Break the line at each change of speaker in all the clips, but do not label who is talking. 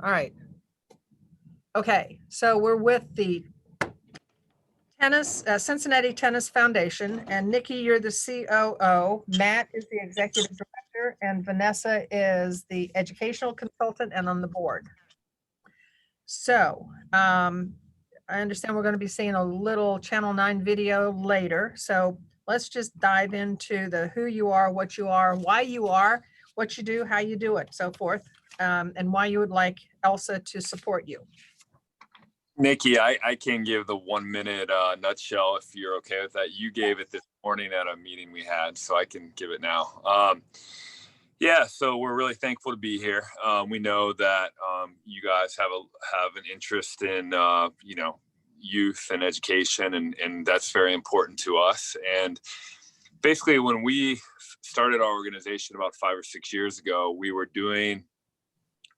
All right. Okay, so we're with the Cincinnati Tennis Foundation, and Nikki, you're the COO. Matt is the executive director, and Vanessa is the educational consultant and on the board. So I understand we're going to be seeing a little Channel 9 video later. So let's just dive into the who you are, what you are, why you are, what you do, how you do it, so forth, and why you would like Elsa to support you.
Nikki, I can give the 1 minute nutshell if you're okay with that. You gave it this morning at a meeting we had, so I can give it now. Yeah, so we're really thankful to be here. We know that you guys have an interest in youth and education, and that's very important to us. And basically, when we started our organization about 5 or 6 years ago, we were doing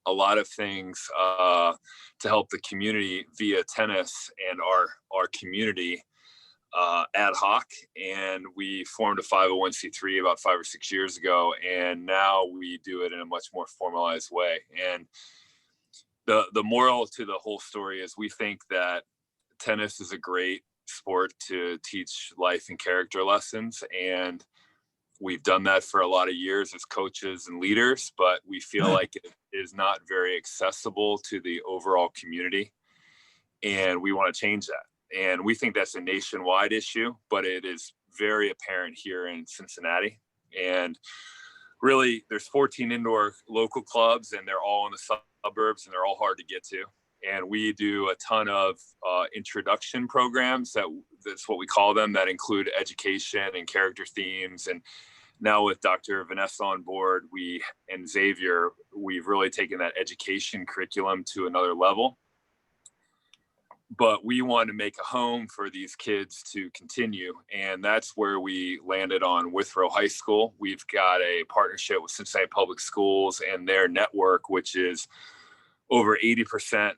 a lot of things to help the community via tennis and our community ad hoc. And we formed a 501c3 about 5 or 6 years ago, and now we do it in a much more formalized way. And the moral to the whole story is we think that tennis is a great sport to teach life and character lessons, and we've done that for a lot of years as coaches and leaders, but we feel like it is not very accessible to the overall community. And we want to change that. And we think that's a nationwide issue, but it is very apparent here in Cincinnati. And really, there's 14 indoor local clubs, and they're all in the suburbs, and they're all hard to get to. And we do a ton of introduction programs, that's what we call them, that include education and character themes. And now with Dr. Vanessa on board, and Xavier, we've really taken that education curriculum to another level. But we want to make a home for these kids to continue. And that's where we landed on Withrow High School. We've got a partnership with Cincinnati Public Schools and their network, which is over 80%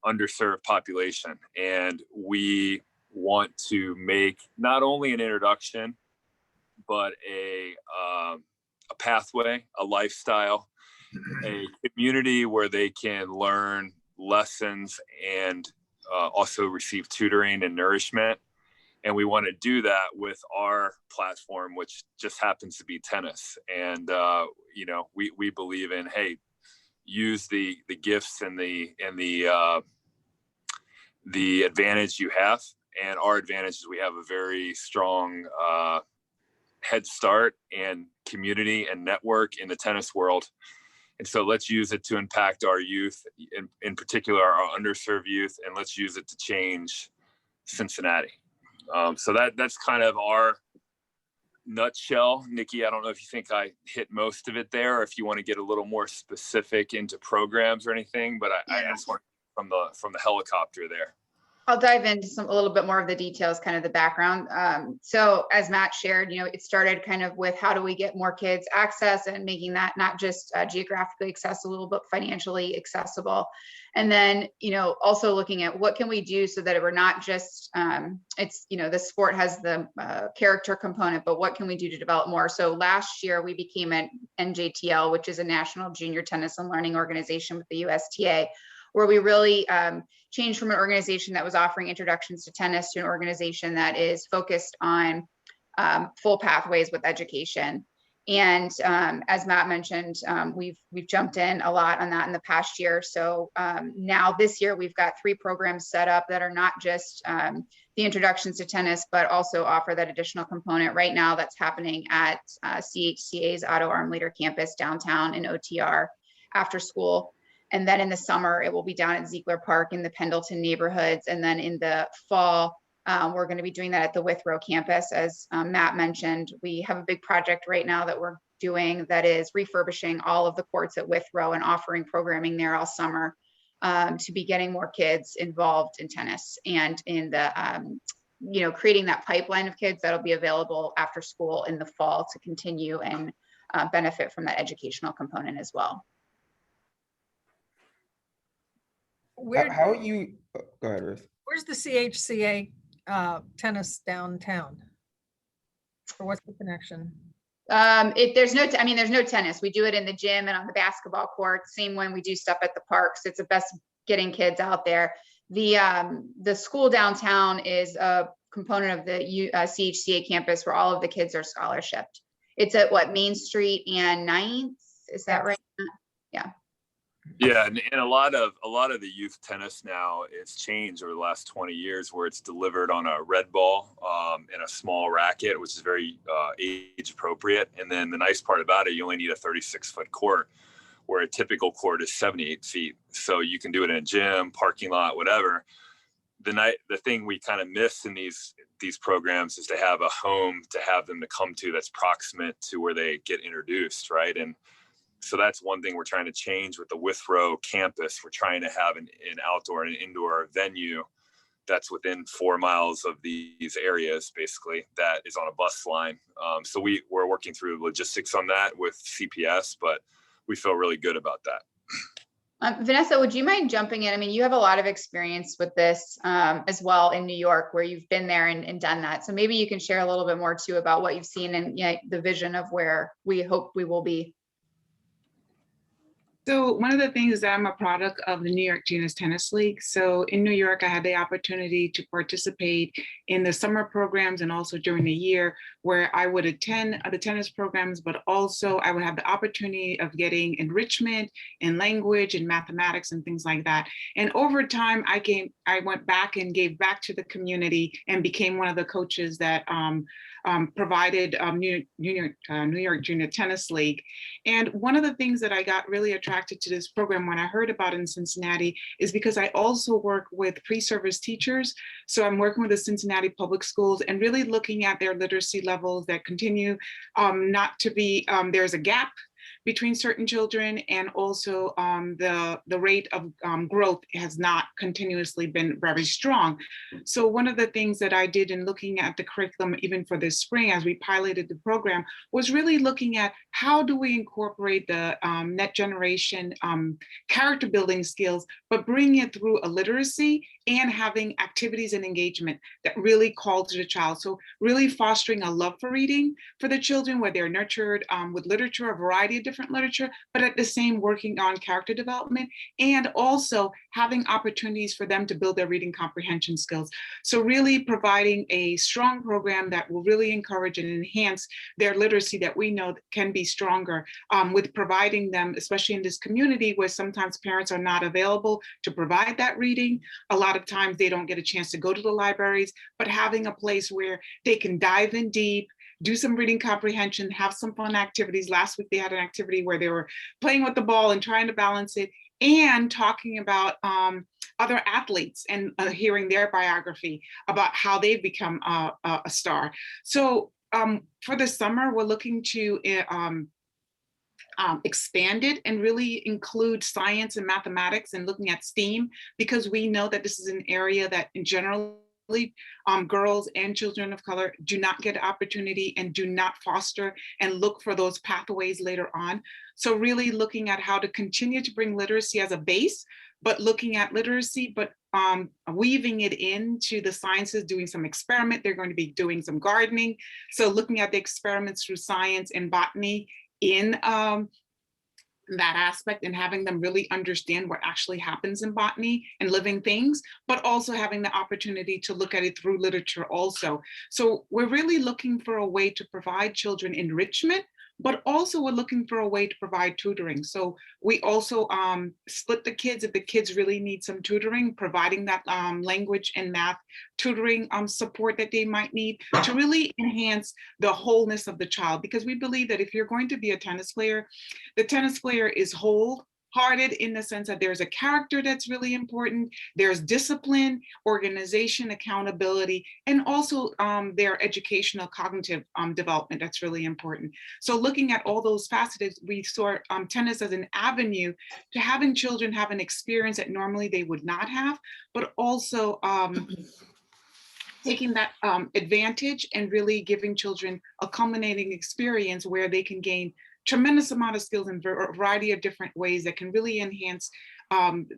underserved population. And we want to make not only an introduction, but a pathway, a lifestyle, a community where they can learn lessons and also receive tutoring and nourishment. And we want to do that with our platform, which just happens to be tennis. And we believe in, hey, use the gifts and the advantage you have. And our advantage is we have a very strong head start and community and network in the tennis world. And so let's use it to impact our youth, in particular our underserved youth, and let's use it to change Cincinnati. So that's kind of our nutshell. Nikki, I don't know if you think I hit most of it there, or if you want to get a little more specific into programs or anything, but I just want from the helicopter there.
I'll dive into a little bit more of the details, kind of the background. So as Matt shared, it started kind of with how do we get more kids access and making that not just geographically accessible, but financially accessible. And then, also looking at what can we do so that we're not just, the sport has the character component, but what can we do to develop more? So last year we became an NJTL, which is a National Junior Tennis and Learning Organization with the USTA, where we really changed from an organization that was offering introductions to tennis to an organization that is focused on full pathways with education. And as Matt mentioned, we've jumped in a lot on that in the past year. So now this year, we've got 3 programs set up that are not just the introductions to tennis, but also offer that additional component. Right now, that's happening at CHCA's Otto Armleader campus downtown in OTR after school. And then in the summer, it will be down at Ziegler Park in the Pendleton neighborhoods. And then in the fall, we're going to be doing that at the Withrow campus. As Matt mentioned, we have a big project right now that we're doing that is refurbishing all of the courts at Withrow and offering programming there all summer to be getting more kids involved in tennis and in the, creating that pipeline of kids that'll be available after school in the fall to continue and benefit from that educational component as well.
How you go ahead, Ruth?
Where's the CHCA tennis downtown? Or what's the connection?
If there's no, I mean, there's no tennis. We do it in the gym and on the basketball court. Same when we do stuff at the parks. It's the best getting kids out there. The school downtown is a component of the CHCA campus where all of the kids are scholarshiped. It's at what, Main Street and 9th? Is that right? Yeah.
Yeah, and a lot of the youth tennis now it's changed over the last 20 years, where it's delivered on a red ball in a small racket, which is very age appropriate. And then the nice part about it, you only need a 36-foot court, where a typical court is 78 feet. So you can do it in a gym, parking lot, whatever. The thing we kind of miss in these programs is to have a home to have them to come to that's proximate to where they get introduced, right? And so that's one thing we're trying to change with the Withrow campus. We're trying to have an outdoor and indoor venue that's within 4 miles of these areas, basically, that is on a bus line. So we're working through logistics on that with CPS, but we feel really good about that.
Vanessa, would you mind jumping in? I mean, you have a lot of experience with this as well in New York, where you've been there and done that. So maybe you can share a little bit more too about what you've seen and the vision of where we hope we will be.
So one of the things is that I'm a product of the New York Juniors Tennis League. So in New York, I had the opportunity to participate in the summer programs and also during the year, where I would attend the tennis programs, but also I would have the opportunity of getting enrichment in language and mathematics and things like that. And over time, I went back and gave back to the community and became one of the coaches that provided New York Junior Tennis League. And one of the things that I got really attracted to this program when I heard about it in Cincinnati is because I also work with pre-service teachers. So I'm working with the Cincinnati public schools and really looking at their literacy levels that continue not to be, there's a gap between certain children, and also the rate of growth has not continuously been very strong. So one of the things that I did in looking at the curriculum, even for this spring, as we piloted the program, was really looking at how do we incorporate the next generation character building skills, but bring it through a literacy and having activities and engagement that really call to the child. So really fostering a love for reading for the children, where they're nurtured with literature, a variety of different literature, but at the same working on character development, and also having opportunities for them to build their reading comprehension skills. So really providing a strong program that will really encourage and enhance their literacy that we know can be stronger, with providing them, especially in this community where sometimes parents are not available to provide that reading. A lot of times they don't get a chance to go to the libraries, but having a place where they can dive in deep, do some reading comprehension, have some fun activities. Last week, they had an activity where they were playing with the ball and trying to balance it, and talking about other athletes and hearing their biography about how they've become a star. So for the summer, we're looking to expand it and really include science and mathematics and looking at STEAM, because we know that this is an area that in general girls and children of color do not get opportunity and do not foster and look for those pathways later on. So really looking at how to continue to bring literacy as a base, but looking at literacy, but weaving it into the sciences, doing some experiment. They're going to be doing some gardening. So looking at the experiments through science and botany in that aspect, and having them really understand what actually happens in botany and living things, but also having the opportunity to look at it through literature also. So we're really looking for a way to provide children enrichment, but also we're looking for a way to provide tutoring. So we also split the kids if the kids really need some tutoring, providing that language and math tutoring support that they might need to really enhance the wholeness of the child. Because we believe that if you're going to be a tennis player, the tennis player is wholehearted in the sense that there's a character that's really important, there's discipline, organization, accountability, and also their educational cognitive development that's really important. So looking at all those facets, we saw tennis as an avenue to having children have an experience that normally they would not have, but also taking that advantage and really giving children a culminating experience where they can gain tremendous amount of skills in a variety of different ways that can really enhance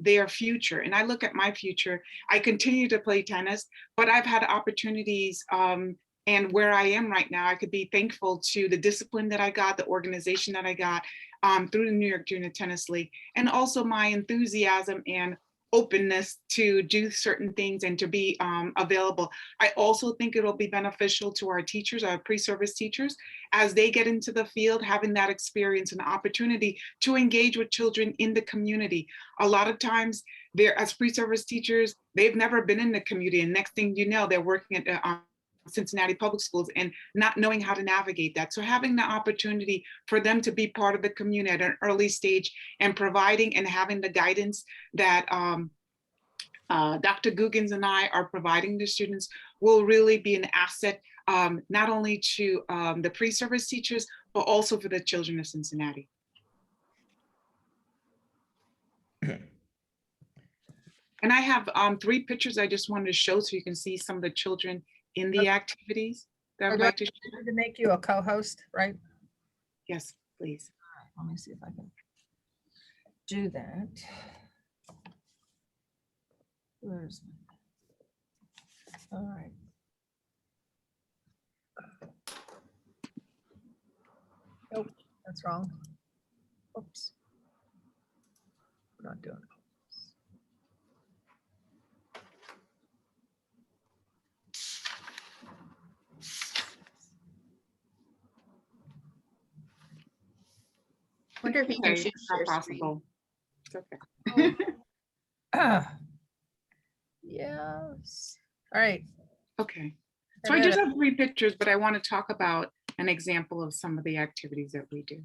their future. And I look at my future, I continue to play tennis, but I've had opportunities And where I am right now, I could be thankful to the discipline that I got, the organization that I got through the New York Junior Tennis League, and also my enthusiasm and openness to do certain things and to be available. I also think it'll be beneficial to our teachers, our pre-service teachers, as they get into the field, having that experience and opportunity to engage with children in the community. A lot of times, they're as pre-service teachers, they've never been in the community, and next thing you know, they're working at Cincinnati public schools and not knowing how to navigate that. So having the opportunity for them to be part of the community at an early stage and providing and having the guidance that Dr. Googins and I are providing the students will really be an asset, not only to the pre-service teachers, but also for the children of Cincinnati. And I have 3 pictures I just wanted to show so you can see some of the children in the activities that I would like to share.
To make you a co-host, right?
Yes, please.
Let me see if I can do that. Where's all right. Nope, that's wrong. Oops. We're not doing it.
Wonder if you can
Okay,
choose
it's not
your screen.
possible. It's okay.
Yes. All right.
Okay. So I just have 3 pictures, but I want to talk about an example of some of the activities that we do.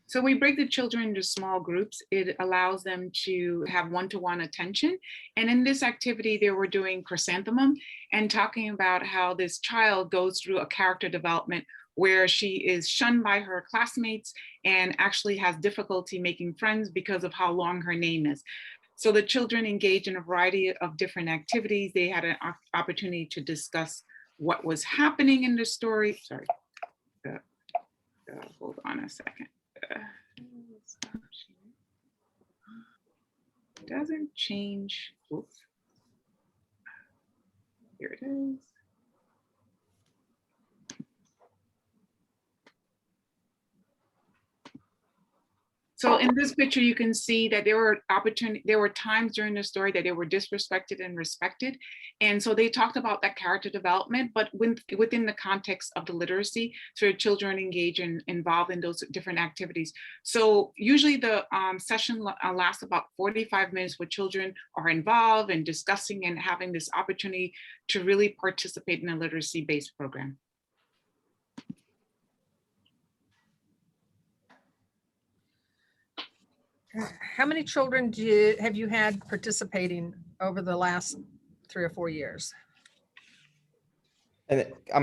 So we break the children into small groups. It allows them to have one-to-one attention. And in this activity, they were doing chrysanthemum and talking about how this child goes through a character development where she is shunned by her classmates and actually has difficulty making friends because of how long her name is. So the children engage in a variety of different activities. They had an opportunity to discuss what was happening in the story. Sorry, hold on a second. Doesn't change. Oops. Here it is. So in this picture, you can see that there were times during the story that they were disrespected and respected. And so they talked about that character development, but within the context of the literacy, so children engage and involved in those different activities. So usually the session lasts about 45 minutes where children are involved and discussing and having this opportunity to really participate in a literacy-based program.
How many children have you had participating over the last 3 or 4 years?
And I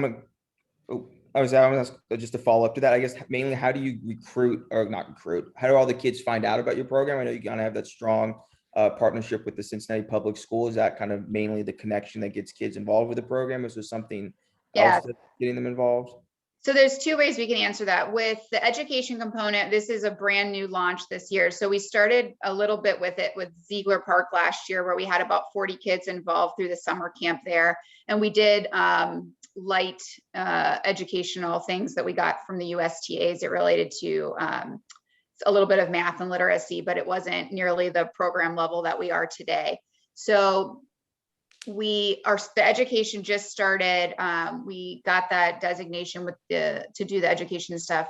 was just to follow up to that, I guess mainly how do you recruit or not recruit? How do all the kids find out about your program? I know you kind of have that strong partnership with the Cincinnati Public School. Is that kind of mainly the connection that gets kids involved with the program? Is there something else that's getting them involved?
So there's 2 ways we can answer that. With the education component, this is a brand new launch this year. So we started a little bit with it with Ziegler Park last year, where we had about 40 kids involved through the summer camp there. And we did light educational things that we got from the USTAs. It related to a little bit of math and literacy, but it wasn't nearly the program level that we are today. So the education just started. We got that designation to do the education stuff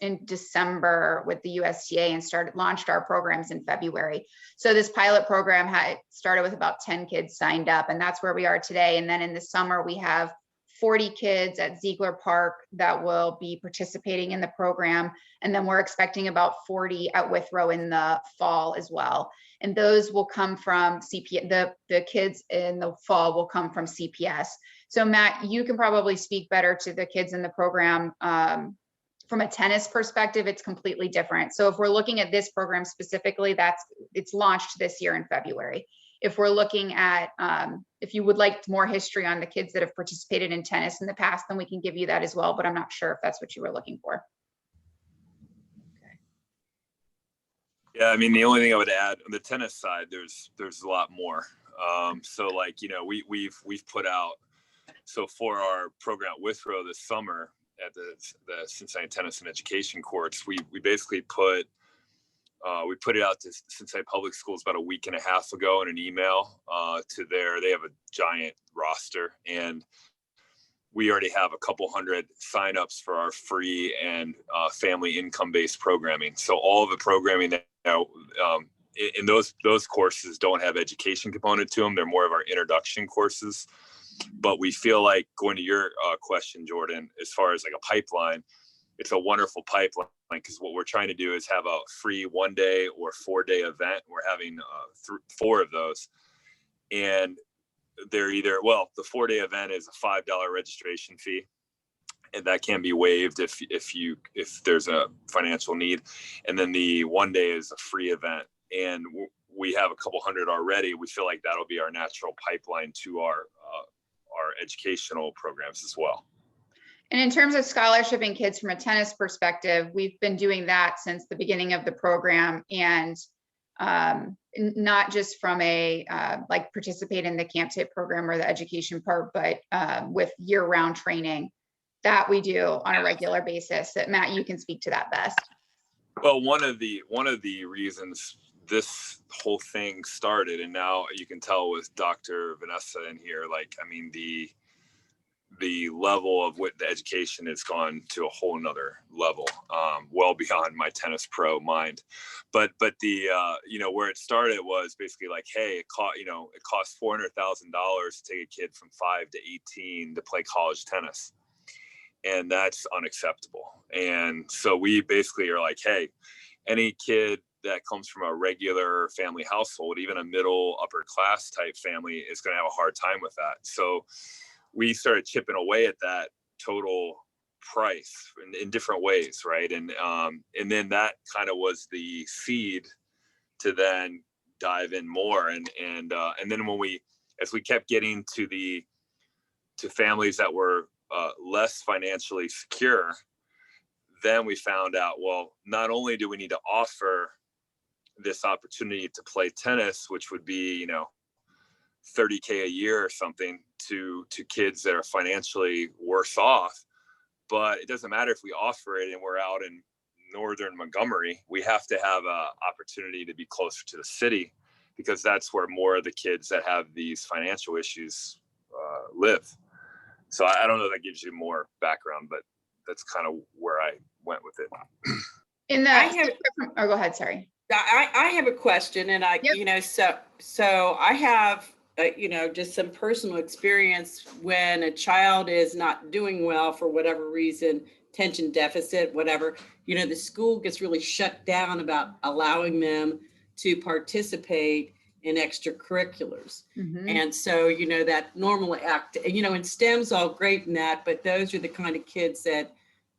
in December with the USTA and launched our programs in February. So this pilot program had started with about 10 kids signed up, and that's where we are today. And then in the summer, we have 40 kids at Ziegler Park that will be participating in the program. And then we're expecting about 40 at Withrow in the fall as well. And those will come from CPS. The kids in the fall will come from CPS. So Matt, you can probably speak better to the kids in the program. From a tennis perspective, it's completely different. So if we're looking at this program specifically, it's launched this year in February. If we're looking at, if you would like more history on the kids that have participated in tennis in the past, then we can give you that as well, but I'm not sure if that's what you were looking for.
Yeah, I mean, the only thing I would add on the tennis side, there's a lot more. So like, you know, we've put out, so for our program at Withrow this summer at the Cincinnati Tennis and Education courts, we basically put it out to Cincinnati Public Schools about a week and a half ago in an email they have a giant roster, and we already have a couple hundred signups for our free and family income-based programming. So all of the programming that in those courses don't have education component to them. They're more of our introduction courses. But we feel like, going to your question, Jordan, as far as like a pipeline, it's a wonderful pipeline, because what we're trying to do is have a free 1-day or 4-day event. We're having 4 of those, and they're either, well, the 4-day event is a $5 registration fee, and that can be waived if there's a financial need. And then the 1-day is a free event, and we have a couple hundred already. We feel like that'll be our natural pipeline to our educational programs as well.
And in terms of scholarshiping kids from a tennis perspective, we've been doing that since the beginning of the program, and not just from a like participate in the Camp State program or the education part, but with year-round training that we do on a regular basis. That Matt, you can speak to that best.
Well, one of the reasons this whole thing started, and now you can tell with Dr. Vanessa in here, like, I mean, the level of what the education has gone to a whole nother level, well beyond my tennis pro mind. But the you know, where it started was basically like, hey, it costs $400,000 to take a kid from 5 to 18 to play college tennis, and that's unacceptable. And so we basically are like, hey, any kid that comes from a regular family household, even a middle upper class type family, is going to have a hard time with that. So we started chipping away at that total price in different ways, right? And then that kind of was the seed to then dive in more. And then as we kept getting to families that were less financially secure, then we found out, well, not only do we need to offer this opportunity to play tennis, which would be, you know, $30K a year or something to kids that are financially worse off, but it doesn't matter if we offer it and we're out in northern Montgomery. We have to have an opportunity to be closer to the city, because that's where more of the kids that have these financial issues live. So I don't know if that gives you more background, but that's kind of where I went with it.
Oh, go ahead. Sorry.
I have a question, and
Yep.
you know, so I have, you know, just some personal experience when a child is not doing well for whatever reason, attention deficit, whatever, you know, the school gets really shut down about allowing them to participate in extracurriculars.
Mm-hmm.
And so, you know, that normally you know, and STEM's all great in that, but those are the kind of kids that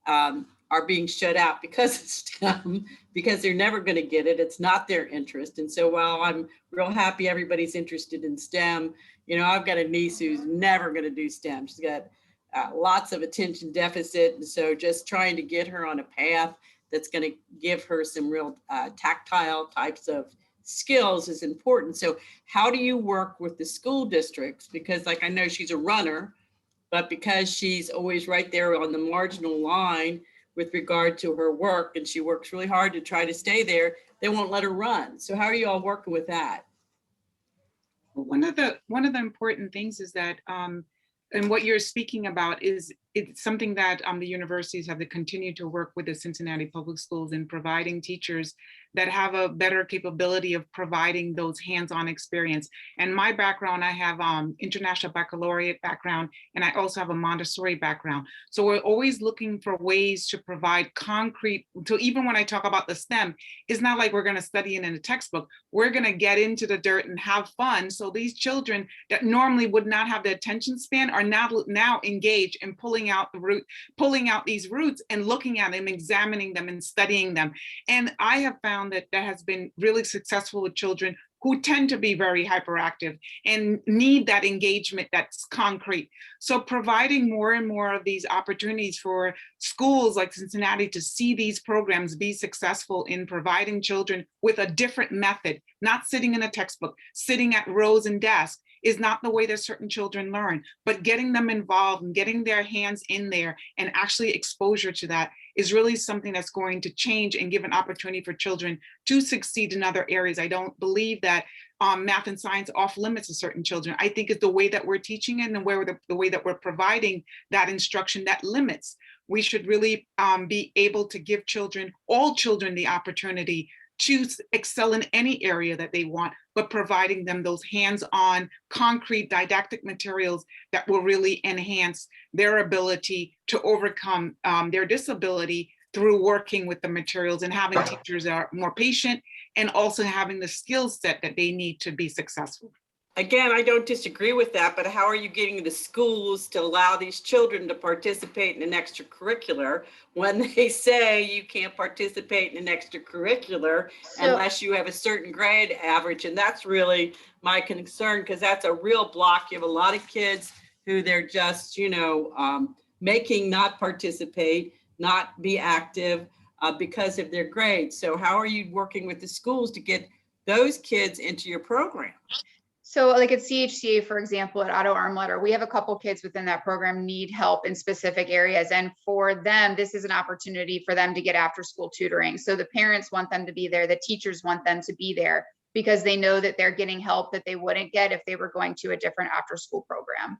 are being shut out because of STEM, because they're never going to get it. It's not their interest. And so while I'm real happy everybody's interested in STEM, you know, I've got a niece who's never going to do STEM. She's got lots of attention deficit. And so just trying to get her on a path that's going to give her some real tactile types of skills is important. So how do you work with the school districts? Because like, I know she's a runner, but because she's always right there on the marginal line with regard to her work, and she works really hard to try to stay there, they won't let her run. So how are you all working with that?
One of the important things is that, and what you're speaking about is it's something that the universities have to continue to work with the Cincinnati Public Schools in providing teachers that have a better capability of providing those hands-on experience. And my background, I have international baccalaureate background, and I also have a Montessori background. So we're always looking for ways to provide concrete, so even when I talk about the STEM, it's not like we're gonna study it in a textbook. We're gonna get into the dirt and have fun. So these children that normally would not have the attention span are now engaged in pulling out these roots and looking at them, examining them and studying them. And I have found that has been really successful with children who tend to be very hyperactive and need that engagement that's concrete. So providing more and more of these opportunities for schools like Cincinnati to see these programs be successful in providing children with a different method, not sitting in a textbook, sitting at rows and desks, is not the way that certain children learn, but getting them involved and getting their hands in there and actually exposure to that is really something that's going to change and give an opportunity for children to succeed in other areas. I don't believe that math and science off limits to certain children. I think it's the way that we're teaching it and the way that we're providing that instruction that limits. We should really be able to give children, all children, the opportunity to excel in any area that they want, but providing them those hands-on, concrete didactic materials that will really enhance their ability to overcome their disability through working with the materials and having teachers that are more patient and also having the skill set that they need to be successful.
Again, I don't disagree with that, but how are you getting the schools to allow these children to participate in an extracurricular when they say you can't participate in an extracurricular unless you have a certain grade average? And that's really my concern, because that's a real block. You have a lot of kids who they're just, making not participate, not be active because of their grades. So how are you working with the schools to get those kids into your program?
So like at CHCA, for example, at Otto Armletter, we have a couple kids within that program need help in specific areas. And for them, this is an opportunity for them to get after school tutoring. So the parents want them to be there. The teachers want them to be there because they know that they're getting help that they wouldn't get if they were going to a different after school program.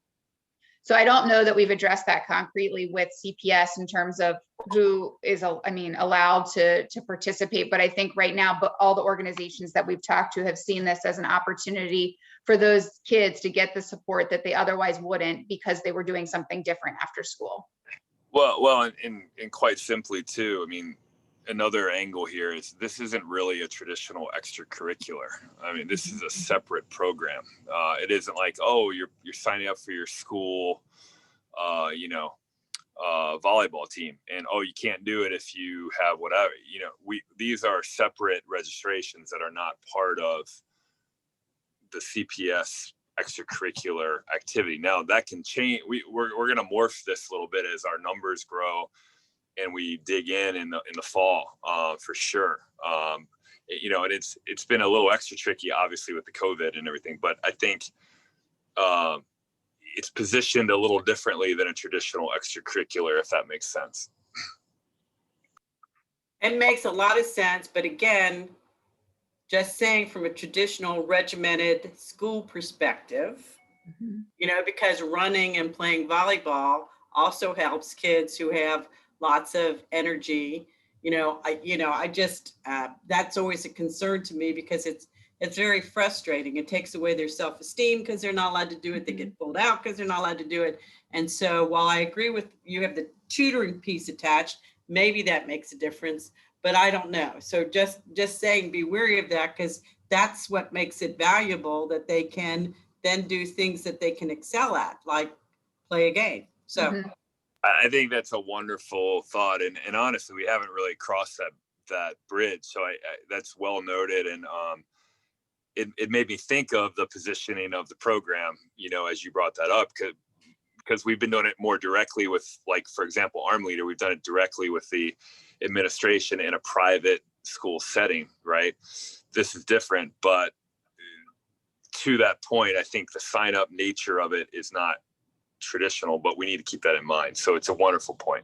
So I don't know that we've addressed that concretely with CPS in terms of who is, allowed to participate. But I think right now, but all the organizations that we've talked to have seen this as an opportunity for those kids to get the support that they otherwise wouldn't because they were doing something different after school.
Well, and quite simply too, another angle here is this isn't really a traditional extracurricular. This is a separate program. It isn't like, oh, you're signing up for your school, volleyball team, and oh, you can't do it if you have whatever. These are separate registrations that are not part of the CPS extracurricular activity. Now that can change. We're going to morph this a little bit as our numbers grow and we dig in the fall, for sure. And it's been a little extra tricky, obviously, with the COVID and everything, but I think it's positioned a little differently than a traditional extracurricular, if that makes sense.
It makes a lot of sense, but again, just saying from a traditional regimented school perspective, because running and playing volleyball also helps kids who have lots of energy. I just, that's always a concern to me because it's very frustrating. It takes away their self-esteem because they're not allowed to do it. They get pulled out because they're not allowed to do it. And so while I agree with you have the tutoring piece attached, maybe that makes a difference, but I don't know. So just saying, be wary of that, because that's what makes it valuable, that they can then do things that they can excel at, like play a game. So
I think that's a wonderful thought. And honestly, we haven't really crossed that bridge. So I that's well noted. And it made me think of the positioning of the program, as you brought that up, because we've been doing it more directly with, like, for example, Arm Leader, we've done it directly with the administration in a private school setting, right? This is different, but to that point, I think the sign up nature of it is not traditional, but we need to keep that in mind. So it's a wonderful point.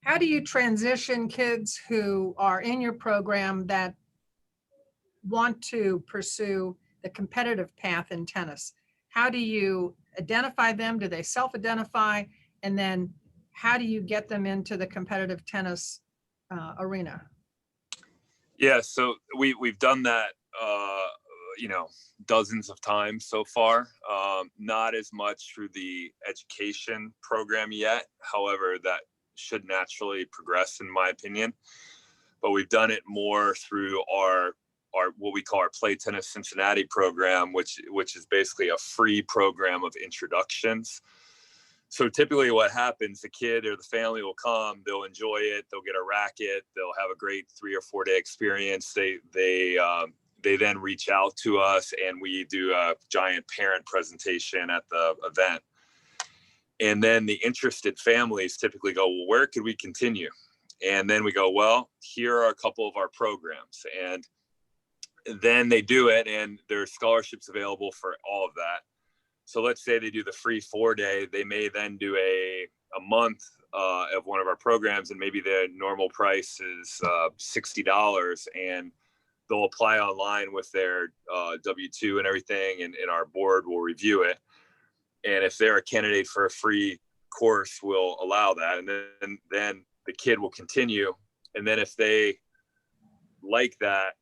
How do you transition kids who are in your program that want to pursue the competitive path in tennis? How do you identify them? Do they self-identify? And then how do you get them into the competitive tennis arena?
Yeah, so we've done that, dozens of times so far. Not as much through the education program yet. However, that should naturally progress, in my opinion. But we've done it more through our what we call our Play Tennis Cincinnati program, which is basically a free program of introductions. So typically what happens, the kid or the family will come, they'll enjoy it, they'll get a racket, they'll have a great 3 or 4 day experience. They they then reach out to us and we do a giant parent presentation at the event. And then the interested families typically go, well, where could we continue? And then we go, well, here are a couple of our programs. And then they do it, and there's scholarships available for all of that. So let's say they do the free 4-day, they may then do a month of one of our programs, and maybe the normal price is $60, and they'll apply online with their W-2 and everything, and our board will review it. And if they're a candidate for a free course, we'll allow that. And then the kid will continue. And then if they like that,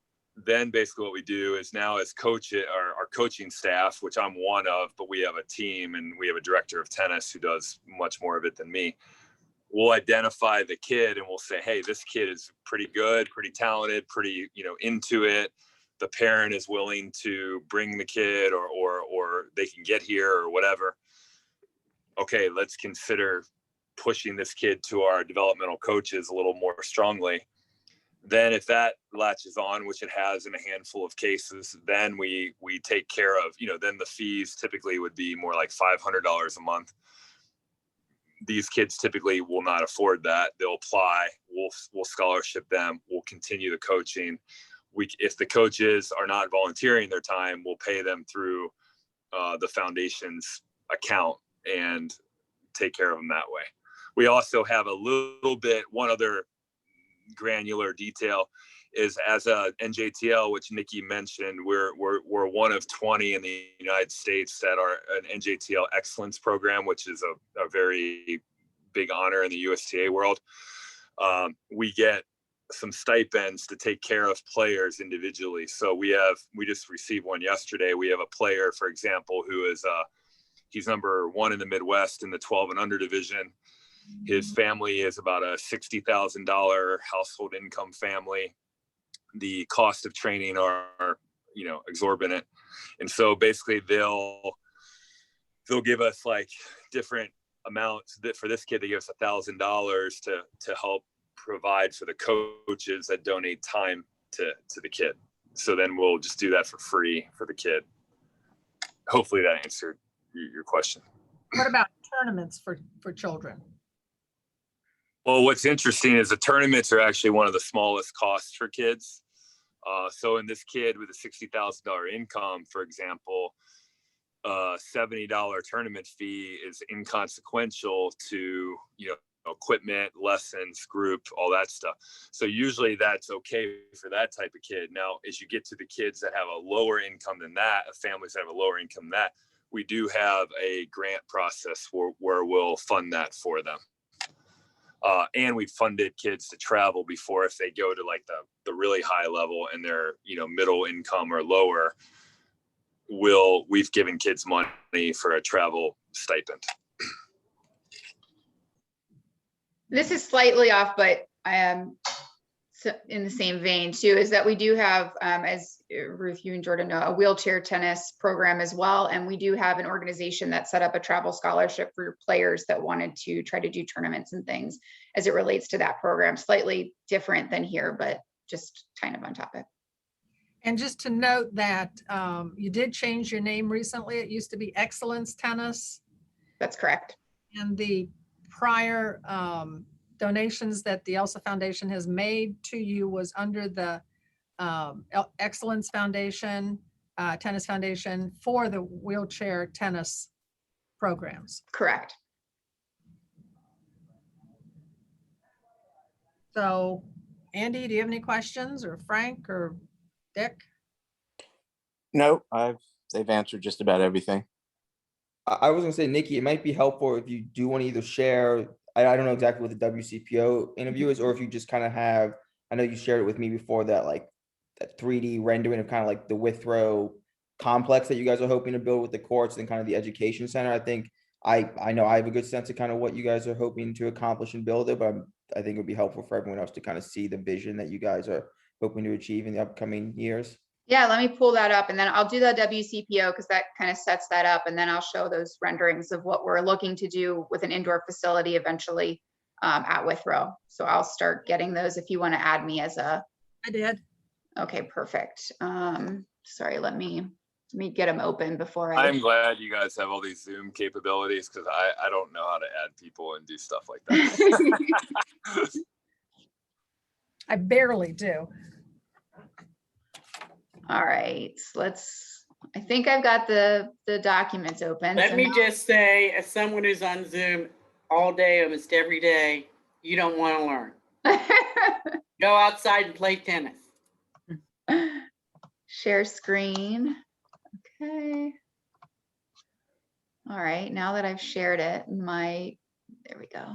then basically what we do is now as our coaching staff, which I'm one of, but we have a team and we have a director of tennis who does much more of it than me. We'll identify the kid and we'll say, hey, this kid is pretty good, pretty talented, pretty, into it. The parent is willing to bring the kid or they can get here or whatever. Okay, let's consider pushing this kid to our developmental coaches a little more strongly. Then if that latches on, which it has in a handful of cases, then we take care of, then the fees typically would be more like $500 a month. These kids typically will not afford that. They'll apply, we'll scholarship them, we'll continue the coaching. If the coaches are not volunteering their time, we'll pay them through the foundation's account and take care of them that way. We also have one other granular detail is as a NJTL, which Nikki mentioned, we're one of 20 in the United States that are an NJTL excellence program, which is a very big honor in the USTA world. We get some stipends to take care of players individually. So we just received one yesterday. We have a player, for example, who is he's number 1 in the Midwest in the 12 and under division. His family is about a $60,000 household income family. The cost of training are exorbitant. And so basically they'll give us like different amounts. For this kid, they give us $1,000 to help provide for the coaches that donate time to the kid. So then we'll just do that for free for the kid. Hopefully that answered your question.
What about tournaments for children?
Well, what's interesting is the tournaments are actually one of the smallest costs for kids. So in this kid with a $60,000 income, for example, $70 tournament fee is inconsequential to, equipment, lessons, group, all that stuff. So usually that's okay for that type of kid. Now, as you get to the kids that have a lower income than that, families that have a lower income than that, we do have a grant process where we'll fund that for them. And we funded kids to travel before if they go to like the really high level and they're, middle income or lower, we've given kids money for a travel stipend.
This is slightly off, but I am in the same vein too, is that we do have, as Ruth, you and Jordan know, a wheelchair tennis program as well. And we do have an organization that set up a travel scholarship for players that wanted to try to do tournaments and things as it relates to that program. Slightly different than here, but just kind of on topic.
And just to note that you did change your name recently. It used to be Excellence Tennis.
That's correct.
And the prior donations that the Elsa Foundation has made to you was under the Excellence Foundation, Tennis Foundation for the wheelchair tennis programs.
Correct.
So Andy, do you have any questions, or Frank or Dick?
No, they've answered just about everything.
I was gonna say, Nikki, it might be helpful if you do want to either share, I don't know exactly what the WCPO interview is, or if you just kind of have, I know you shared it with me before, that like that 3D rendering of kind of like the Withrow complex that you guys are hoping to build with the courts and kind of the education center. I think I know I have a good sense of kind of what you guys are hoping to accomplish and build it, but I think it would be helpful for everyone else to kind of see the vision that you guys are hoping to achieve in the upcoming years.
Yeah, let me pull that up and then I'll do the WCPO because that kind of sets that up, and then I'll show those renderings of what we're looking to do with an indoor facility eventually at Withrow. So I'll start getting those if you want to add me as a.
I did.
Okay, perfect. Sorry, let me get them open before
I'm glad you guys have all these Zoom capabilities because I don't know how to add people and do stuff like that.
I barely do.
All right, I think I've got the documents open.
Let
so
me
now-
just say, as someone who's on Zoom all day, almost every day, you don't want to learn. Go outside and play tennis.
Share screen. Okay. All right, now that I've shared it, there we go.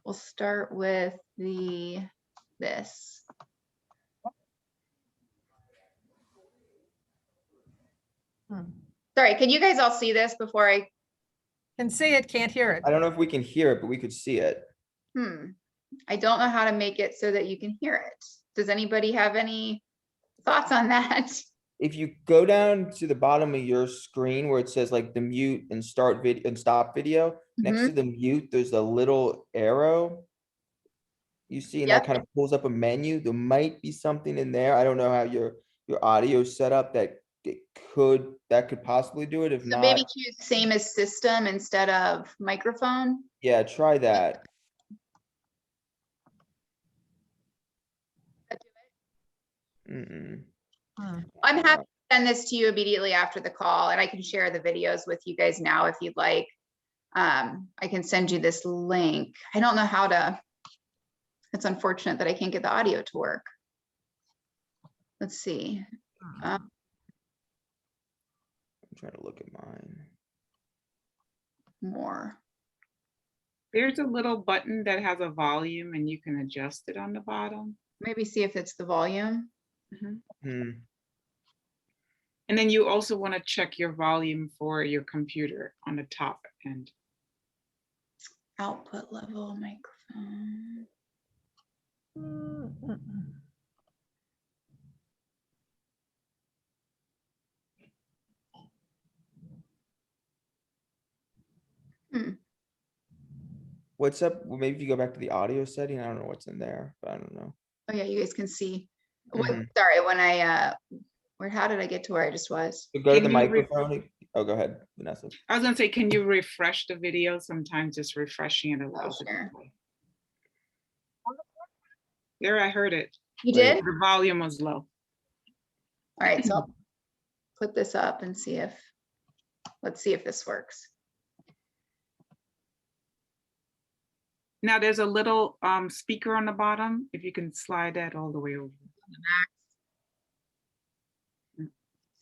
We'll start with this. Sorry, can you guys all see this before I?
Can see it, can't hear it.
I don't know if we can hear it, but we could see it.
I don't know how to make it so that you can hear it. Does anybody have any thoughts on that?
If you go down to the bottom of your screen where it says like the mute and start video and stop video, next to the mute, there's a little arrow. You see, and that
Yep.
kind of pulls up a menu. There might be something in there. I don't know how your audio is set up that could possibly do it. If
So
not,
maybe choose same as system instead of microphone.
yeah, try that.
I'm happy to send this to you immediately after the call, and I can share the videos with you guys now if you'd like. I can send you this link. I don't know how to. It's unfortunate that I can't get the audio to work. Let's see.
I'm trying to look at mine.
More.
There's a little button that has a volume and you can adjust it on the bottom.
Maybe see if it's the volume.
And then you also want to check your volume for your computer on the top end.
Output level microphone.
What's up? Well, maybe if you go back to the audio setting, I don't know what's in there, but I don't know.
Oh yeah, you guys can see. Sorry, when how did I get to where I just was?
So go to the
Can you
microphone. Oh, go ahead, Vanessa.
I was gonna say, can you refresh the video? Sometimes just refreshing it allows it to
sure.
play. There, I heard it.
You
Great.
did?
The volume was low.
All right, so I'll put this up and let's see if this works.
Now there's a little speaker on the bottom. If you can slide that all the way over.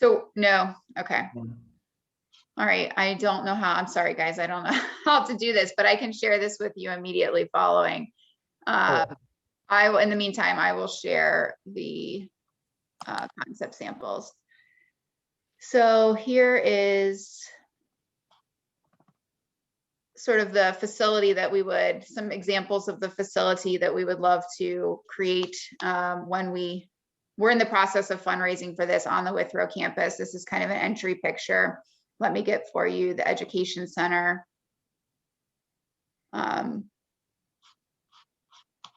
So no, okay. All right, I don't know how, I'm sorry guys, I don't know how to do this, but I can share this with you immediately following. In the meantime, I will share the concept samples. So here is sort of the facility that some examples of the facility that we would love to create when we're in the process of fundraising for this on the Withrow campus. This is kind of an entry picture. Let me get for you the education center.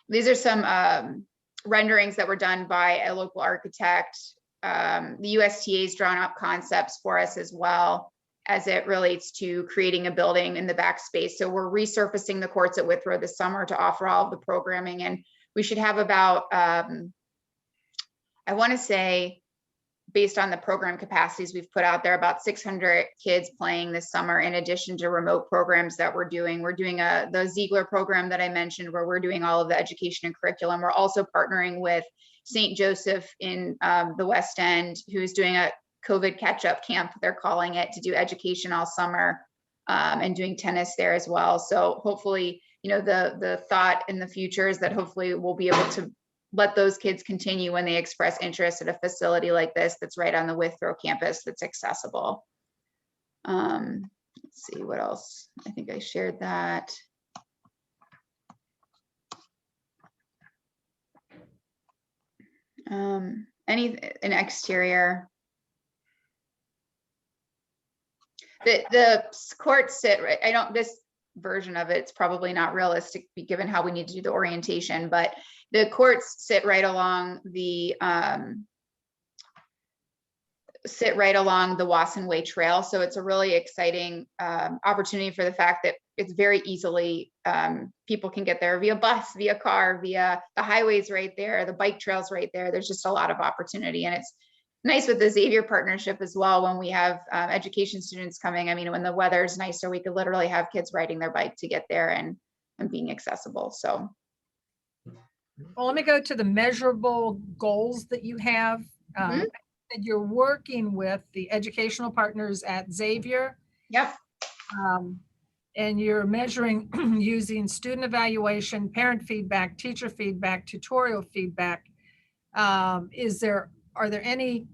These are some renderings that were done by a local architect. The USTA has drawn up concepts for us as well as it relates to creating a building in the backspace. So we're resurfacing the courts at Withrow this summer to offer all of the programming, and we should have about, I want to say, based on the program capacities we've put out there, about 600 kids playing this summer, in addition to remote programs that we're doing. We're doing the Ziegler program that I mentioned, where we're doing all of the education and curriculum. We're also partnering with St. Joseph in the West End, who's doing a COVID catch-up camp, they're calling it, to do education all summer, and doing tennis there as well. So hopefully, the thought in the future is that hopefully we'll be able to let those kids continue when they express interest at a facility like this that's right on the Withrow campus that's accessible. Let's see what else. I think I shared that. An exterior. The courts sit right. This version of it's probably not realistic given how we need to do the orientation, but the courts sit right along the sit right along the Wasson Way Trail. So it's a really exciting opportunity for the fact that it's very easily, people can get there via bus, via car, via the highways right there, the bike trails right there. There's just a lot of opportunity. And it's nice with the Xavier partnership as well, when we have education students coming. I mean, when the weather is nicer, we could literally have kids riding their bike to get there and being accessible. So.
Well, let me go to the measurable goals that you have.
Mhm.
That you're working with the educational partners at Xavier.
Yep.
And you're measuring using student evaluation, parent feedback, teacher feedback, tutorial feedback. Are there any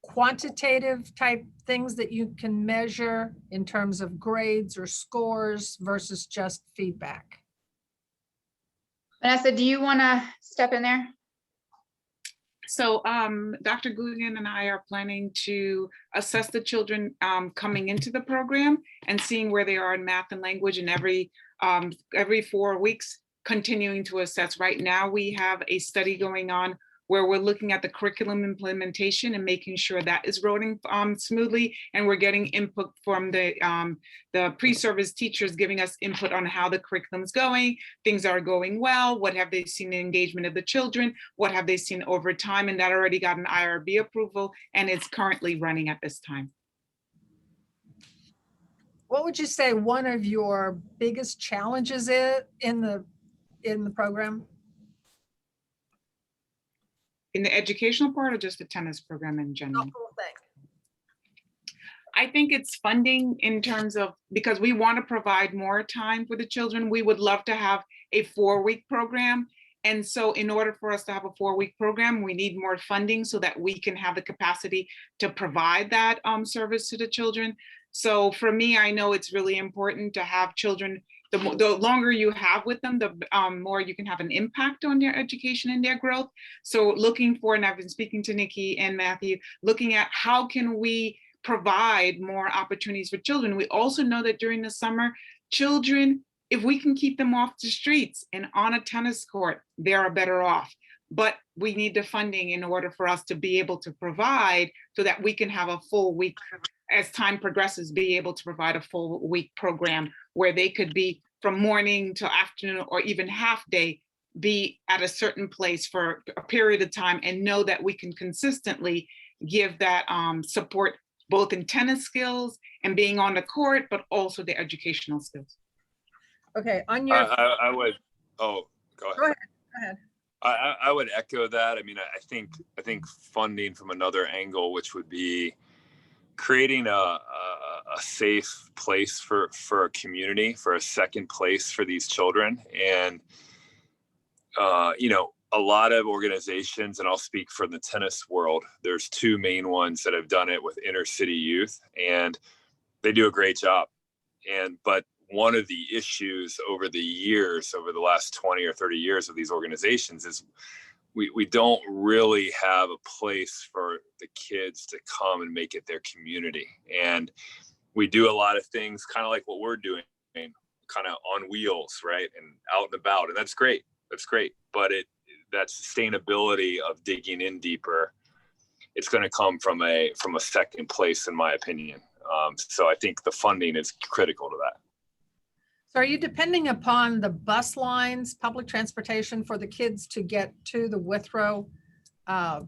quantitative type things that you can measure in terms of grades or scores versus just feedback?
Vanessa, do you want to step in there?
So Dr. Guggen and I are planning to assess the children coming into the program and seeing where they are in math and language, and every 4 weeks continuing to assess. Right now we have a study going on where we're looking at the curriculum implementation and making sure that is rolling smoothly, and we're getting input from the pre-service teachers, giving us input on how the curriculum's going, things are going well, what have they seen in engagement of the children, what have they seen over time, and that already got an IRB approval, and it's currently running at this time.
What would you say one of your biggest challenges is in the program?
In the educational part, or just the tennis program in general?
The whole thing.
I think it's funding, in terms of, because we want to provide more time for the children. We would love to have a 4-week program. And so in order for us to have a 4-week program, we need more funding so that we can have the capacity to provide that service to the children. So for me, I know it's really important to have children. The longer you have with them, the more you can have an impact on their education and their growth. So looking for, and I've been speaking to Nikki and Matthew, looking at how can we provide more opportunities for children. We also know that during the summer, children, if we can keep them off the streets and on a tennis court, they are better off. But we need the funding in order for us to be able to provide, so that we can have a full week, as time progresses, be able to provide a full week program where they could be from morning to afternoon, or even half day, be at a certain place for a period of time, and know that we can consistently give that support, both in tennis skills and being on the court, but also the educational skills.
Okay, on your.
I would, oh, go ahead.
Go ahead.
I would echo that. I mean, I think funding from another angle, which would be creating a safe place for a community, for a second place for these children. And, a lot of organizations, and I'll speak for the tennis world, there's 2 main ones that have done it with inner city youth, and they do a great job. But one of the issues over the years, over the last 20 or 30 years of these organizations, is we don't really have a place for the kids to come and make it their community. And we do a lot of things kind of like what we're doing, kind of on wheels, right? And out and about. And that's great. That's great. But that sustainability of digging in deeper, it's going to come from a second place, in my opinion. So I think the funding is critical to that.
So are you depending upon the bus lines, public transportation for the kids to get to the Withrow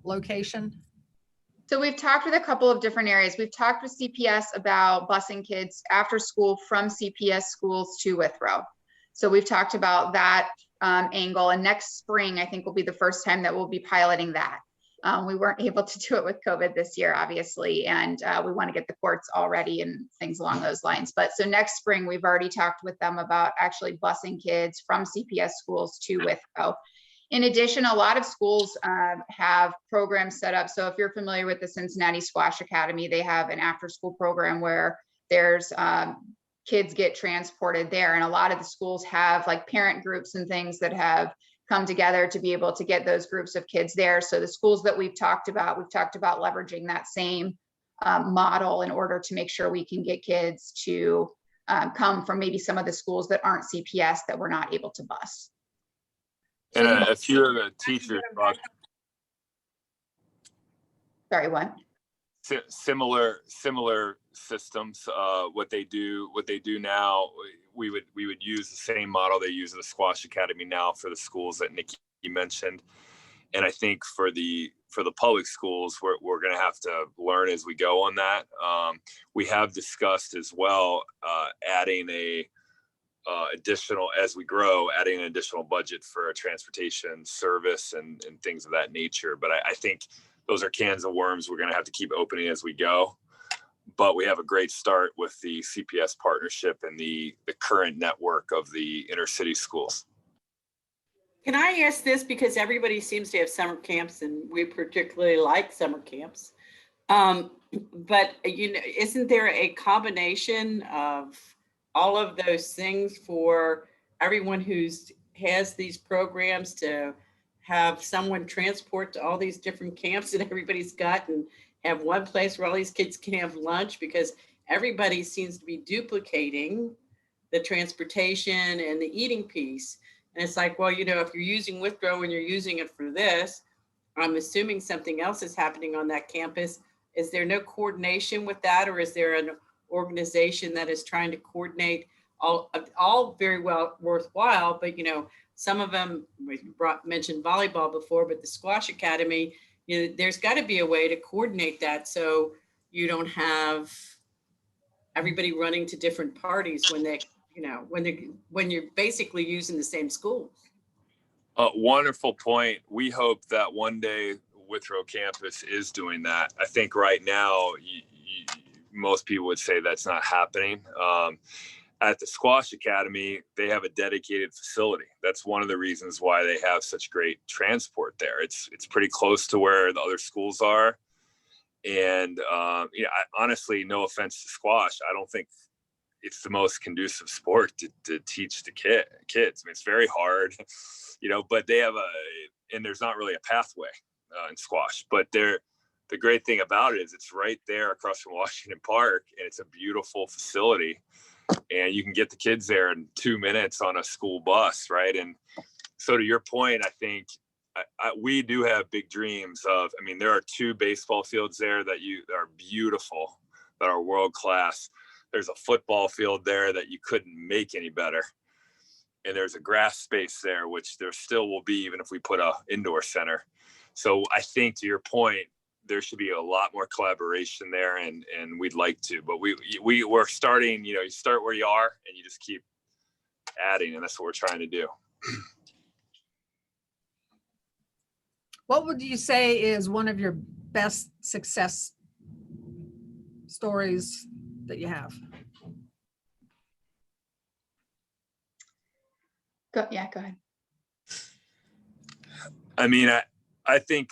location?
So we've talked with a couple of different areas. We've talked with CPS about busing kids after school from CPS schools to Withrow. So we've talked about that angle, and next spring, I think, will be the first time that we'll be piloting that. We weren't able to do it with COVID this year, obviously, and we want to get the courts all ready and things along those lines. But so next spring, we've already talked with them about actually busing kids from CPS schools to Withrow. In addition, a lot of schools have programs set up. So if you're familiar with the Cincinnati Squash Academy, they have an after-school program where there's kids get transported there. And a lot of the schools have like parent groups and things that have come together to be able to get those groups of kids there. So the schools that we've talked about leveraging that same model in order to make sure we can get kids to come from maybe some of the schools that aren't CPS that we're not able to bus.
And a few of the teachers,
Sorry, what?
Similar systems. What they do now, we would use the same model they use at the Squash Academy now for the schools that Nikki mentioned. And I think for the public schools, we're going to have to learn as we go on that. We have discussed as well adding additional, as we grow, adding an additional budget for a transportation service and things of that nature. But I think those are cans of worms we're going to have to keep opening as we go. But we have a great start with the CPS partnership and the current network of the inner city schools.
Can I ask this, because everybody seems to have summer camps and we particularly like summer camps. But isn't there a combination of all of those things for everyone has these programs to have someone transport to all these different camps that everybody's got, and have one place where all these kids can have lunch? Because everybody seems to be duplicating the transportation and the eating piece. And it's like, well, if you're using Withrow and you're using it for this, I'm assuming something else is happening on that campus. Is there no coordination with that? Or is there an organization that is trying to coordinate all very well worthwhile, but some of them, we mentioned volleyball before, but the Squash Academy, there's got to be a way to coordinate that so you don't have everybody running to different parties when you're basically using the same schools.
Wonderful point. We hope that one day Withrow campus is doing that. I think right now, most people would say that's not happening. At the Squash Academy, they have a dedicated facility. That's one of the reasons why they have such great transport there. It's pretty close to where the other schools are. And honestly, no offense to squash, I don't think it's the most conducive sport to teach the kids. I mean, it's very hard, but they have and there's not really a pathway in squash. But the great thing about it is it's right there across from Washington Park, and it's a beautiful facility. And you can get the kids there in 2 minutes on a school bus, right? And so to your point, I think we do have big dreams of, there are 2 baseball fields there that are beautiful, that are world class. There's a football field there that you couldn't make any better. And there's a grass space there, which there still will be, even if we put an indoor center. So I think to your point, there should be a lot more collaboration there, and we'd like to, but we're starting, you start where you are and you just keep adding, and that's what we're trying to do.
What would you say is one of your best success stories that you have?
Go ahead.
I think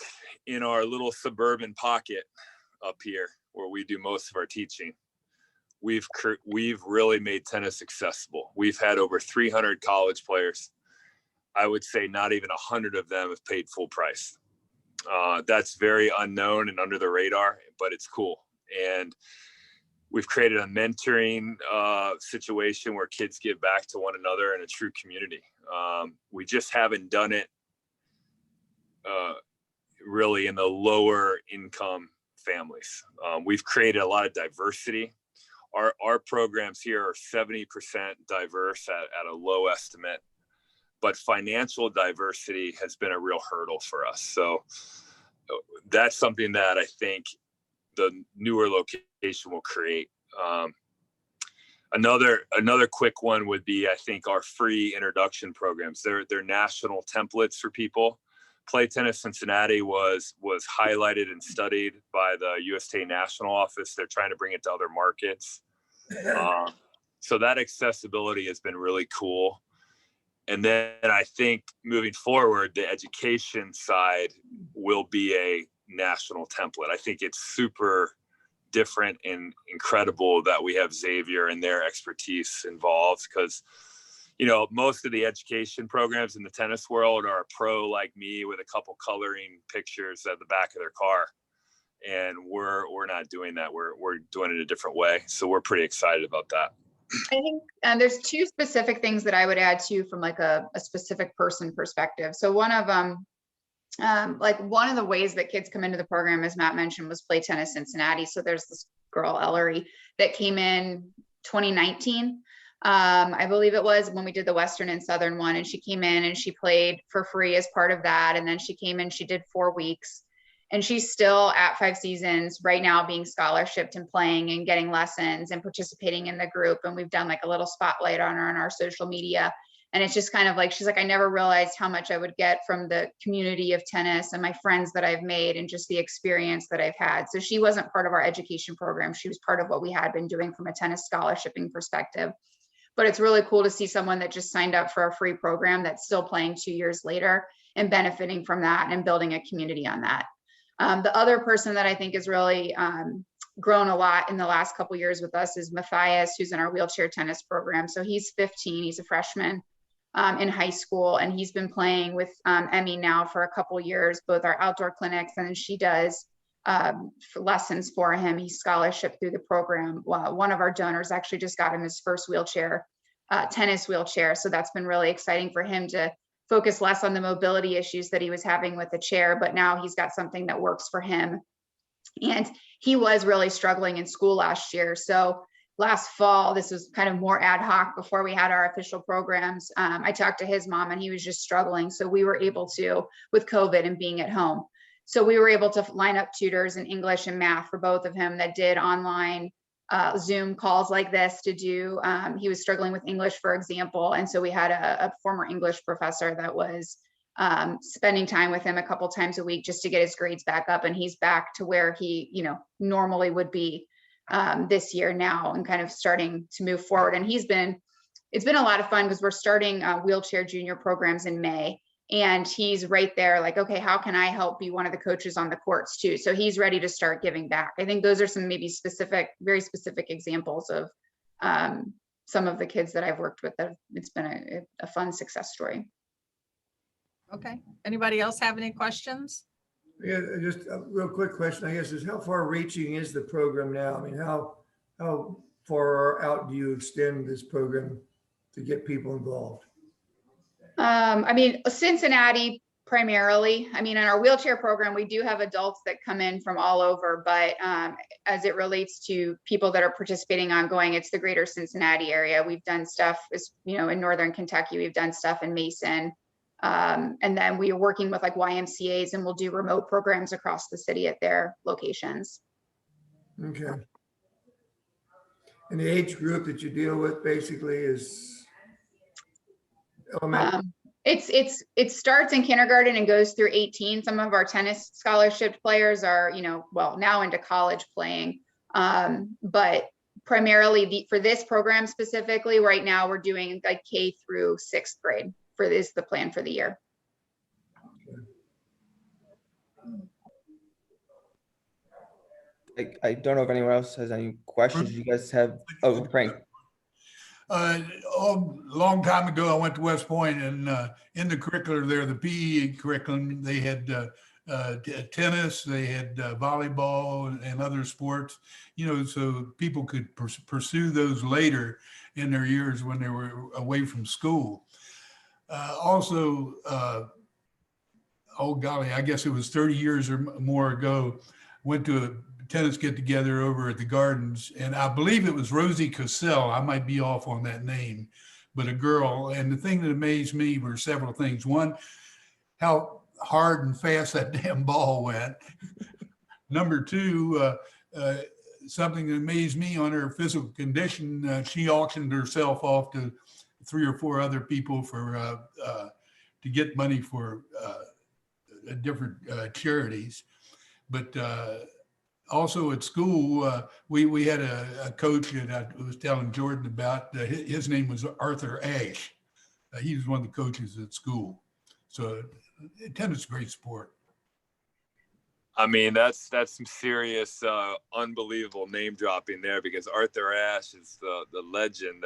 in our little suburban pocket up here where we do most of our teaching, we've really made tennis accessible. We've had over 300 college players. I would say not even 100 of them have paid full price. That's very unknown and under the radar, but it's cool. And we've created a mentoring situation where kids give back to one another in a true community. We just haven't done it really in the lower income families. We've created a lot of diversity. Our programs here are 70% diverse at a low estimate, but financial diversity has been a real hurdle for us. So that's something that I think the newer location will create. Another quick one would be, I think, our free introduction programs. They're national templates for people. Play Tennis Cincinnati was highlighted and studied by the USTA National Office. They're trying to bring it to other markets. So that accessibility has been really cool. And then I think moving forward, the education side will be a national template. I think it's super different and incredible that we have Xavier and their expertise involved, because most of the education programs in the tennis world are a pro like me with a couple coloring pictures at the back of their car. And we're not doing that. We're doing it a different way. So we're pretty excited about that.
I think there's 2 specific things that I would add to from like a specific person perspective. So one of them like one of the ways that kids come into the program, as Matt mentioned, was Play Tennis Cincinnati. So there's this girl, Ellery, that came in 2019. I believe it was when we did the Western and Southern one, and she came in and she played for free as part of that. And then she came in, she did 4 weeks, and she's still at 5 seasons right now, being scholarshiped and playing and getting lessons and participating in the group. And we've done like a little spotlight on her on our social media. And it's just kind of like, she's like, I never realized how much I would get from the community of tennis and my friends that I've made and just the experience that I've had. So she wasn't part of our education program. She was part of what we had been doing from a tennis scholarshiping perspective. But it's really cool to see someone that just signed up for a free program that's still playing 2 years later and benefiting from that and building a community on that. The other person that I think has really grown a lot in the last couple of years with us is Matthias, who's in our wheelchair tennis program. So he's 15, he's a freshman in high school, and he's been playing with Emmy now for a couple of years, both our outdoor clinics, and then she does lessons for him. He's scholarship through the program. One of our donors actually just got him his first wheelchair, tennis wheelchair. So that's been really exciting for him to focus less on the mobility issues that he was having with the chair, but now he's got something that works for him. And he was really struggling in school last year. So last fall, this was kind of more ad hoc before we had our official programs. I talked to his mom and he was just struggling. So we were able to, with COVID and being at home. So we were able to line up tutors in English and math for both of him that did online Zoom calls like this to do. He was struggling with English, for example. And so we had a former English professor that was spending time with him a couple times a week just to get his grades back up. And he's back to where he, normally would be this year now, and kind of starting to move forward. And it's been a lot of fun because we're starting wheelchair junior programs in May. And he's right there like, okay, how can I help be one of the coaches on the courts too? So he's ready to start giving back. I think those are some maybe very specific examples of some of the kids that I've worked with. It's been a fun success story.
Okay. Anybody else have any questions?
Yeah, just a real quick question, I guess, is how far reaching is the program now? I mean, how far out do you extend this program to get people involved?
I mean, Cincinnati primarily. I mean, in our wheelchair program, we do have adults that come in from all over, but as it relates to people that are participating ongoing, it's the greater Cincinnati area. We've done stuff, in Northern Kentucky, we've done stuff in Mason. And then we are working with like YMCAs, and we'll do remote programs across the city at their locations.
Okay. And the age group that you deal with basically is elementary?
It starts in kindergarten and goes through 18. Some of our tennis scholarship players are, now into college playing. But primarily for this program specifically, right now we're doing like K through 6th grade. Is the plan for the year.
I don't know if anyone else has any questions. You guys have, oh, Frank.
A long time ago, I went to West Point, and in the curriculum there, the PE curriculum, they had tennis, they had volleyball and other sports, so people could pursue those later in their years when they were away from school. Also, oh golly, I guess it was 30 years or more ago, went to a tennis get together over at the Gardens, and I believe it was Rosie Cassell. I might be off on that name, but a girl. And the thing that amazed me were several things. One, how hard and fast that damn ball went. Number two, something that amazed me on her physical condition, she auctioned herself off to 3 or 4 other people for to get money for different charities. But also at school, we had a coach that I was telling Jordan about. His name was Arthur Ashe. He was one of the coaches at school. So tennis is a great sport.
I mean, that's some serious, unbelievable name dropping there, because Arthur Ashe is the legend.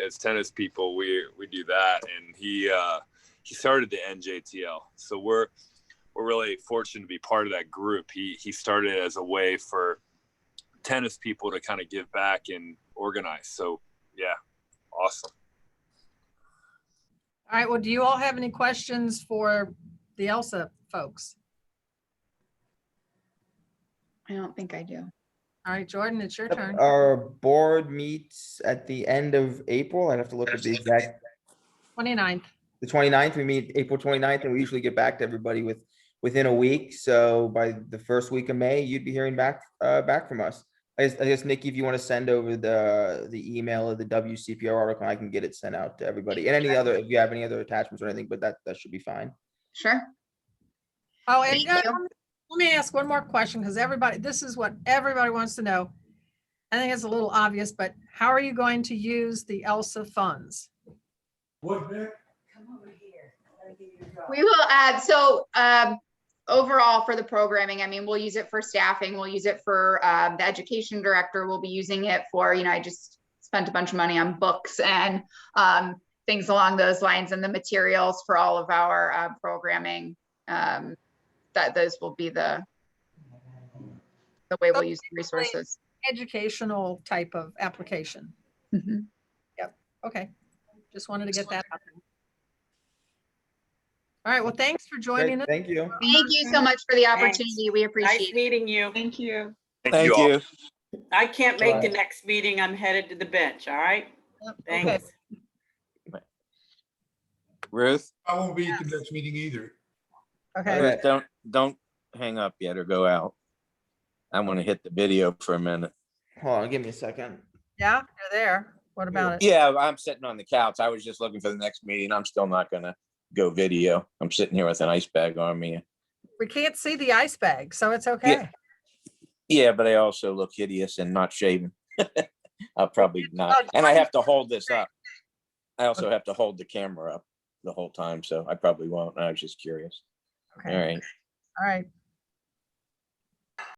As tennis people, we do that, and he started the NJTL. So we're really fortunate to be part of that group. He started as a way for tennis people to kind of give back and organize. So yeah, awesome.
All right. Well, do you all have any questions for the ELSA folks?
I don't think I do.
All right, Jordan, it's your turn.
Our board meets at the end of April. I'd have to look at the exact,
29th.
the 29th. We meet April 29th, and we usually get back to everybody within a week. So by the first week of May, you'd be hearing back from us. I guess, Nikki, if you want to send over the email of the WCPR article, I can get it sent out to everybody. And any other, if you have any other attachments or anything, but that should be fine.
Sure.
Oh, and
Thank you.
let me ask one more question, because this is what everybody wants to know. I think it's a little obvious, but how are you going to use the ELSA funds?
What, Nick?
We will add, so overall for the programming, I mean, we'll use it for staffing, we'll use it for the education director, we'll be using it for, I just spent a bunch of money on books and things along those lines, and the materials for all of our programming. That those will be the way we'll use the resources.
Educational type of application.
Mhm.
Okay, just wanted to get that out there. All right, well, thanks for joining us.
Thank you.
Thank you so much for the opportunity. We
Nice
appreciate it.
meeting you.
Thank you.
Thank
all.
you.
I can't make the
Bye.
next meeting. I'm headed to the bench, all right?
Yep,
Thanks.
Ruth,
I won't be at the next meeting either.
Okay,
Right.
don't hang up yet or go out. I want to hit the video for a minute.
Hold on, give me a second.
yeah, you're there. What about it?
Yeah, I'm sitting on the couch. I was just looking for the next meeting. I'm still not gonna go video. I'm sitting here with an ice bag on me.
We can't see the ice bag, so it's okay.
Yeah, but I also look hideous and not shaven. I'll probably not. And I have to hold this up. I also have to hold the camera up the whole time, so I probably won't. I was just curious.
Okay.
All right.
All right.